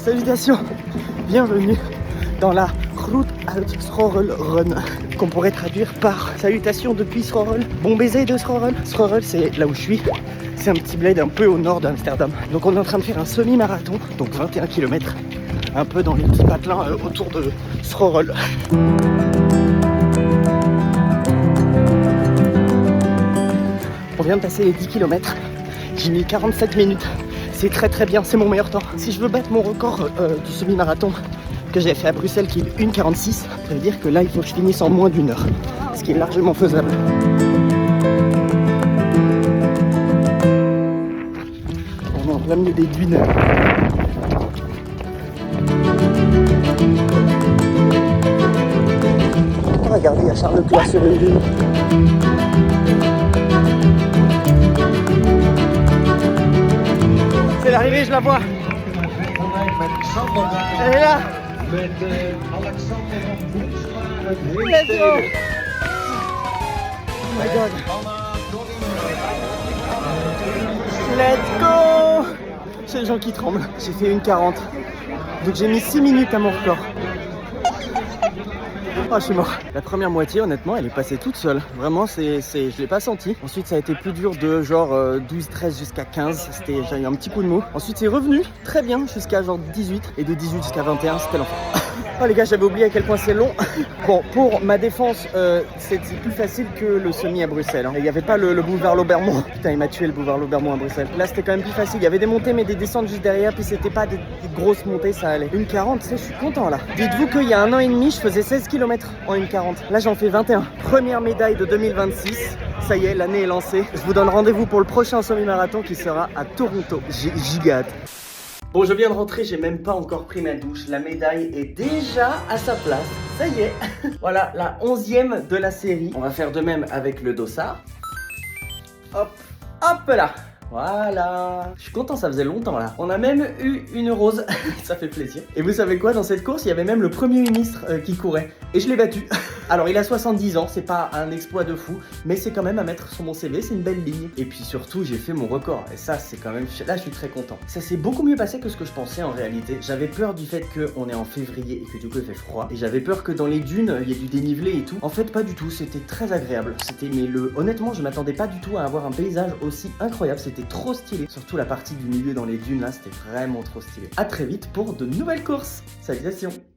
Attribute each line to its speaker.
Speaker 1: Salutations, bienvenue dans la route Alt Schorrel Run, qu'on pourrait traduire par salutations depuis Schorrel, bon baiser de Schorrel. Schorrel, c'est là où je suis, c'est un petit bled un peu au nord d'Amsterdam. Donc on est en train de faire un semi-marathon, donc 21 km, un peu dans les petits patelins autour de Schorrel. On vient de passer les 10 km, j'ai mis 47 minutes. C'est très très bien, c'est mon meilleur temps. Si je veux battre mon record du semi-marathon que j'avais fait à Bruxelles qui est 1,46, ça veut dire que là il faut que je finisse en moins d'une heure, ce qui est largement faisable. On est en plein milieu des dunes. Regardez, il y a Charles Leclerc sur une dune. C'est l'arrivée, je la vois. Elle est là. Let's go. Oh my god. Let's go. J'ai les gens qui tremblent. J'ai fait 1,40. Donc j'ai mis 6 minutes à mon record. Oh, je suis mort. La première moitié, honnêtement, elle est passée toute seule. Vraiment, je l'ai pas senti. Ensuite, ça a été plus dur de genre 12, 13 jusqu'à 15. J'ai eu un petit coup de mou. Ensuite, c'est revenu très bien jusqu'à genre 18. Et de 18 jusqu'à 21, c'était l'enfer. Oh les gars, j'avais oublié à quel point c'est long. Bon, pour ma défense, c'est plus facile que le semi à Bruxelles. Il n'y avait pas le boulevard Laubermont. Putain, il m'a tué le boulevard Laubermont à Bruxelles. Là, c'était quand même plus facile. Il y avait des montées, mais des descentes juste derrière. Puis c'était pas des grosses montées, ça allait. 1,40, tu sais, je suis content là. Dites-vous qu'il y a 1 an et demi, je faisais 16 km en 1,40. Là, j'en fais 21. Première médaille de 2026. Ça y est, l'année est lancée. Je vous donne rendez-vous pour le prochain semi-marathon qui sera à Toronto. J'ai giga hâte. Bon, je viens de rentrer, j'ai même pas encore pris ma douche. La médaille est déjà à sa place. Ça y est. Voilà, la 11e de la série. On va faire de même avec le dossard. Hop, hop là. Voilà. Je suis content, ça faisait longtemps là. On a même eu une rose. Ça fait plaisir. Et vous savez quoi, dans cette course, il y avait même le Premier ministre qui courait. Et je l'ai battu. Alors, il a 70 ans, c'est pas un exploit de fou, mais c'est quand même à mettre sur mon CV, c'est une belle ligne. Et puis surtout, j'ai fait mon record. Et ça, c'est quand même... Là, je suis très content. Ça s'est beaucoup mieux passé que ce que je pensais en réalité. J'avais peur du fait qu'on est en février et que du coup, il fait froid. Et j'avais peur que dans les dunes, il y ait du dénivelé et tout. En fait, pas du tout. C'était très agréable. Honnêtement, je m'attendais pas du tout à avoir un paysage aussi incroyable. C'était trop stylé. Surtout la partie du milieu dans les dunes, là, c'était vraiment trop stylé. À très vite pour de nouvelles courses. Salutations.